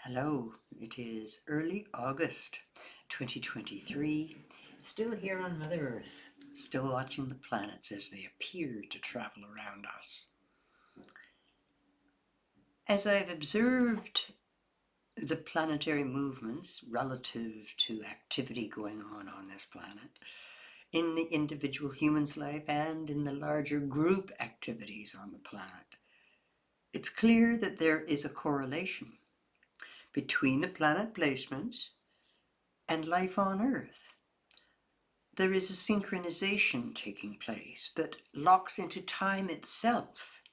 Hello, it is early August 2023, still here on Mother Earth, still watching the planets as they appear to travel around us. As I've observed the planetary movements relative to activity going on this planet, in the individual human's life and in the larger group activities on the planet, it's clear that there is a correlation between the planet placements and life on Earth. There is a synchronization taking place that locks into time itself.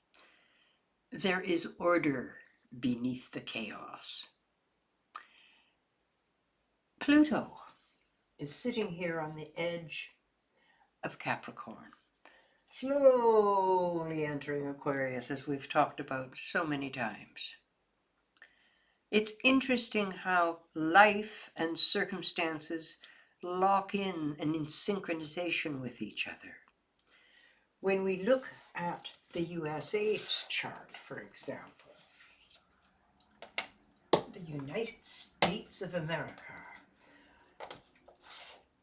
There is order beneath the chaos. Pluto is sitting here on the edge of Capricorn, slowly entering Aquarius, as we've talked about so many times. It's interesting how life and circumstances lock in and in synchronization with each other. When we look at the US's chart, for example, the United States of America,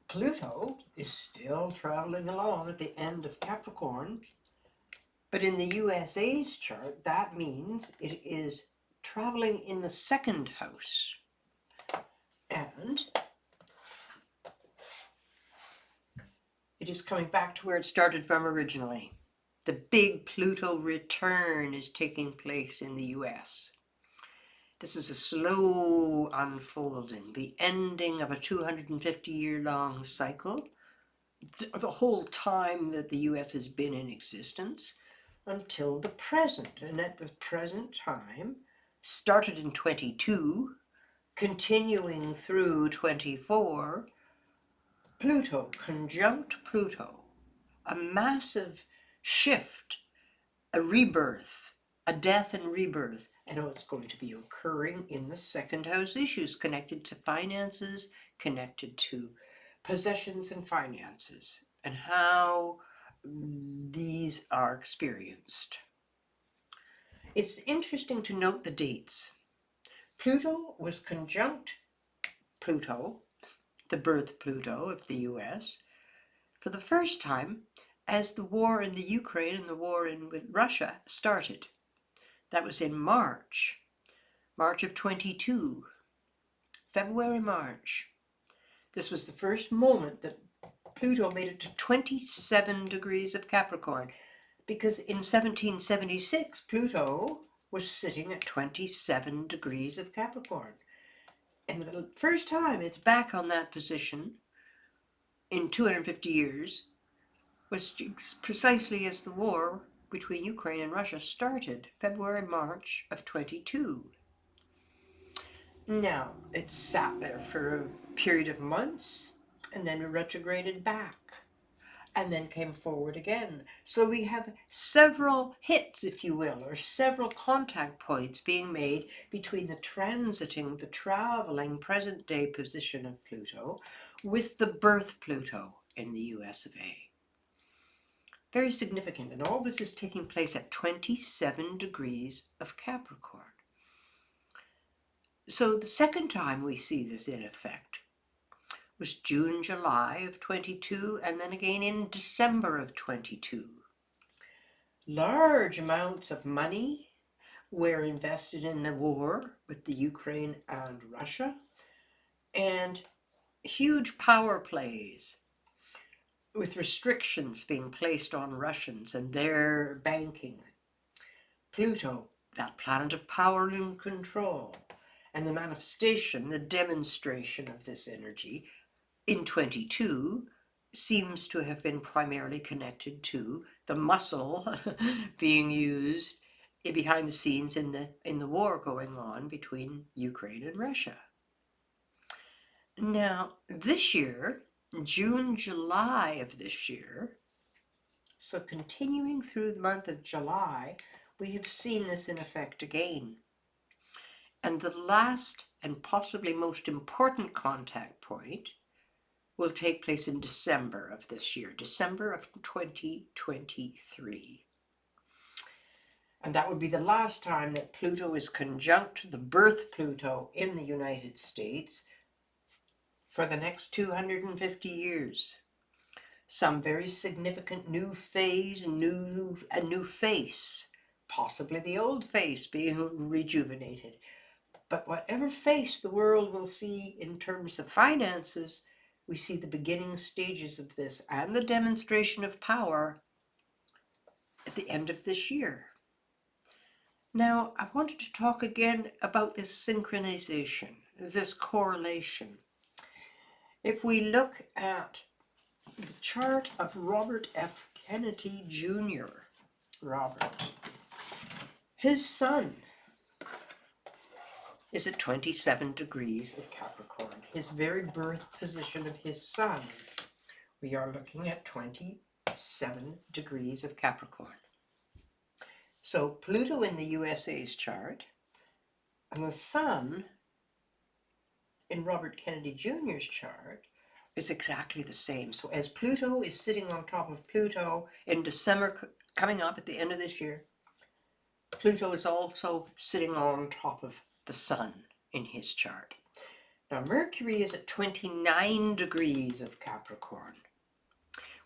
Pluto is still traveling along at the end of Capricorn, but in the USA's chart, that means it is traveling in the second house. And it is coming back to where it started from originally. The big Pluto return is taking place in the US. This is a slow unfolding, the ending of a 250-year-long cycle, the whole time that the US has been in existence until the present. And at the present time, started in 22, continuing through 24, Pluto, conjunct Pluto, a massive shift, a rebirth, a death and rebirth. And it's going to be occurring in the second house issues connected to finances, connected to possessions and finances, and how these are experienced. It's interesting to note the dates. Pluto was conjunct Pluto, the birth Pluto of the US, for the first time as the war in the Ukraine and the war with Russia started. That was in March of 22, February, March. This was the first moment that Pluto made it to 27 degrees of Capricorn, because in 1776, Pluto was sitting at 27 degrees of Capricorn. And the first time it's back on that position in 250 years was precisely as the war between Ukraine and Russia started, February, March of 22. Now, it sat there for a period of months and then retrograded back and then came forward again. So we have several hits, if you will, or several contact points being made between the transiting, the traveling present day position of Pluto with the birth Pluto in the US of A. Very significant, and all this is taking place at 27 degrees of Capricorn. So the second time we see this in effect was June, July of 22, and then again in December of 22. Large amounts of money were invested in the war with the Ukraine and Russia, and huge power plays with restrictions being placed on Russians and their banking. Pluto, that planet of power and control, and the manifestation, the demonstration of this energy in 22 seems to have been primarily connected to the muscle being used behind the scenes in the war going on between Ukraine and Russia. Now, this year, June, July of this year, so continuing through the month of July, we have seen this in effect again. And the last and possibly most important contact point will take place in December of this year, December of 2023. And that would be the last time that Pluto is conjunct the birth Pluto in the United States for the next 250 years. Some very significant new phase, a new face, possibly the old face being rejuvenated. But whatever face the world will see in terms of finances, we see the beginning stages of this and the demonstration of power at the end of this year. Now, I wanted to talk again about this synchronization, this correlation. If we look at the chart of Robert F. Kennedy Jr., Robert, his sun is at 27 degrees of Capricorn, his very birth position of his sun. We are looking at 27 degrees of Capricorn. So Pluto in the USA's chart and the sun in Robert Kennedy Jr.'s chart is exactly the same. So as Pluto is sitting on top of Pluto in December coming up at the end of this year, Pluto is also sitting on top of the sun in his chart. Now Mercury is at 29 degrees of Capricorn.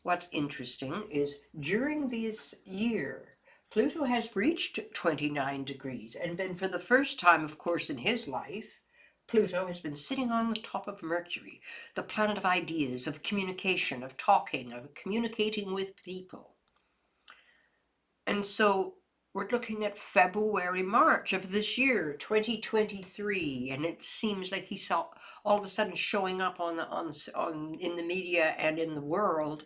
What's interesting is during this year, Pluto has reached 29 degrees and been, for the first time, of course, in his life, Pluto has been sitting on the top of Mercury, the planet of ideas, of communication, of talking, of communicating with people. And so we're looking at February, March of this year, 2023, and it seems like he's all of a sudden showing up in the media and in the world,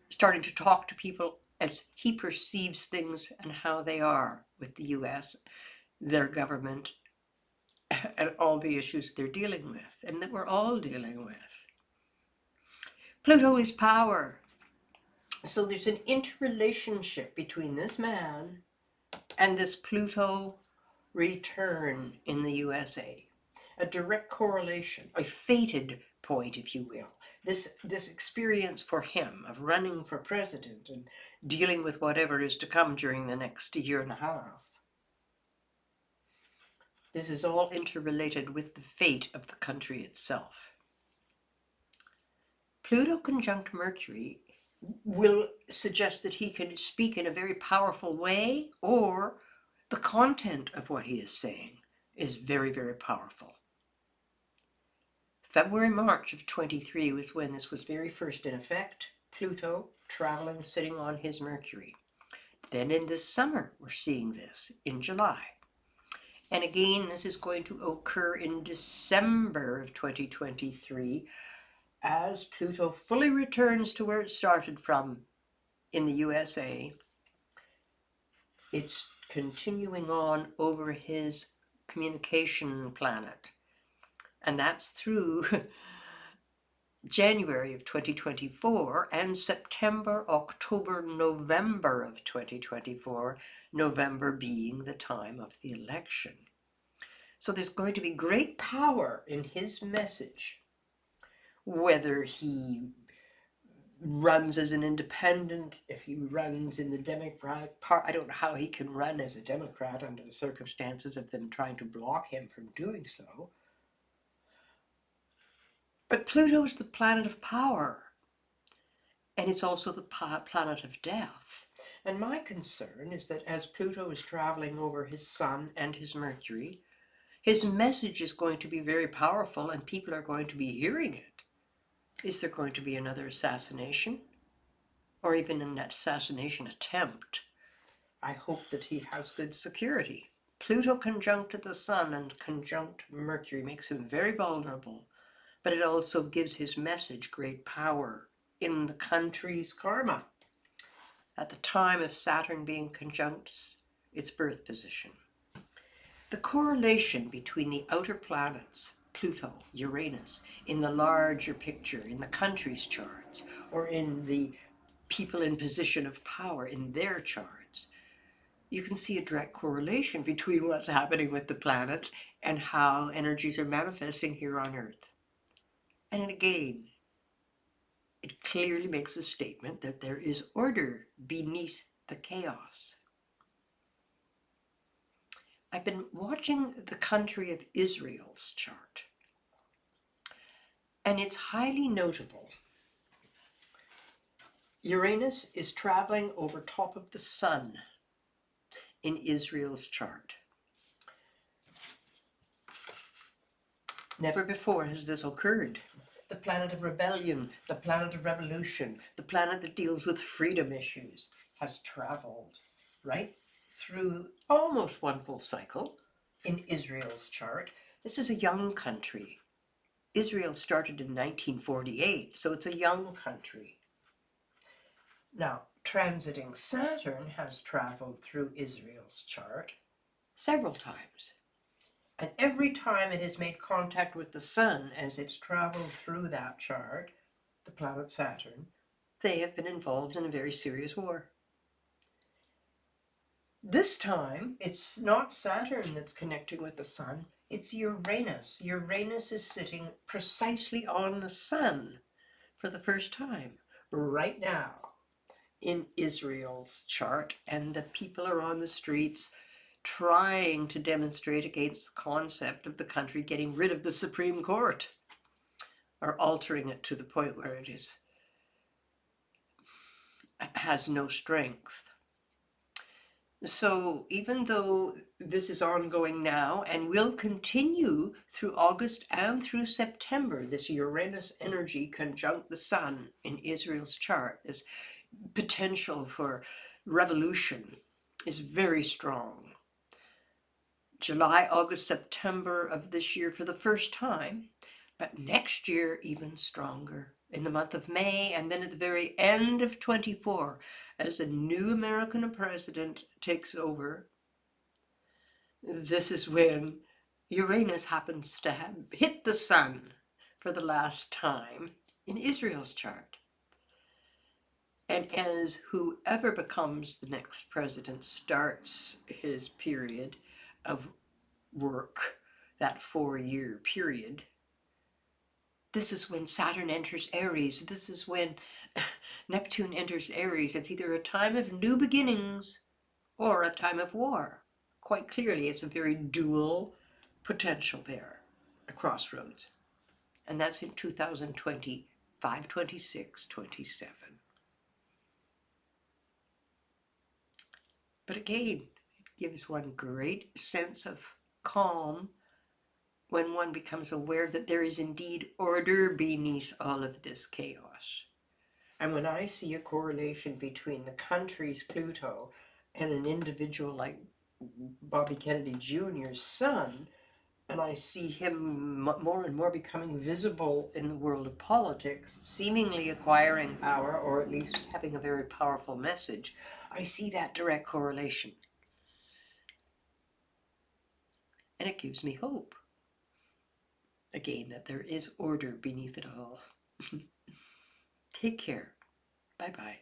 starting to talk to people as he perceives things and how they are with the US, their government, and all the issues they're dealing with and that we're all dealing with. Pluto is power. So there's an interrelationship between this man and this Pluto return in the USA. A direct correlation, a fated point, if you will. This experience for him of running for president and dealing with whatever is to come during the next year and a half. This is all interrelated with the fate of the country itself. Pluto conjunct Mercury will suggest that he can speak in a very powerful way, or the content of what he is saying is very, very powerful. February, March of 23 was when this was very first in effect. Pluto traveling, sitting on his Mercury. Then in this summer, we're seeing this in July. And again, this is going to occur in December of 2023 as Pluto fully returns to where it started from in the USA. It's continuing on over his communication planet. And that's through January of 2024 and September, October, November of 2024, November being the time of the election. So there's going to be great power in his message, whether he runs as an independent, if he runs in the Democratic Party. I don't know how he can run as a Democrat under the circumstances of them trying to block him from doing so. But Pluto's the planet of power, and it's also the planet of death. And my concern is that as Pluto is traveling over his Sun and his Mercury, his message is going to be very powerful and people are going to be hearing it. Is there going to be another assassination? Or even an assassination attempt? I hope that he has good security. Pluto conjunct the Sun and conjunct Mercury makes him very vulnerable, but it also gives his message great power in the country's karma at the time of Saturn being conjunct its birth position. The correlation between the outer planets, Pluto, Uranus, in the larger picture, in the country's charts, or in the people in position of power in their charts, you can see a direct correlation between what's happening with the planets and how energies are manifesting here on Earth. And again, it clearly makes a statement that there is order beneath the chaos. I've been watching the country of Israel's chart, and it's highly notable. Uranus is traveling over top of the sun in Israel's chart. Never before has this occurred. The planet of rebellion, the planet of revolution, the planet that deals with freedom issues has traveled right through almost one full cycle in Israel's chart. This is a young country. Israel started in 1948, so it's a young country. Now, transiting Saturn has traveled through Israel's chart several times. And every time it has made contact with the sun as it's traveled through that chart, the planet Saturn, they have been involved in a very serious war. This time, it's not Saturn that's connecting with the sun, it's Uranus. Uranus is sitting precisely on the sun for the first time right now in Israel's chart, and the people are on the streets trying to demonstrate against the concept of the country getting rid of the Supreme Court, or altering it to the point where it has no strength. So even though this is ongoing now and will continue through August and through September, this Uranus energy conjunct the sun in Israel's chart, this potential for revolution is very strong. July, August, September of this year for the first time, but next year even stronger. In the month of May, and then at the very end of 24, as a new American president takes over, this is when Uranus happens to have hit the sun for the last time in Israel's chart. And as whoever becomes the next president starts his period of work, that 4-year period, this is when Saturn enters Aries. This is when Neptune enters Aries. It's either a time of new beginnings or a time of war. Quite clearly, it's a very dual potential there, a crossroads. And that's in 2025, 26, 27. But again, it gives one great sense of calm when one becomes aware that there is indeed order beneath all of this chaos. And when I see a correlation between the country's Pluto and an individual like Bobby Kennedy Jr.'s son, and I see him more and more becoming visible in the world of politics, seemingly acquiring power, or at least having a very powerful message, I see that direct correlation. And it gives me hope. Again, that there is order beneath it all. Take care. Bye-bye.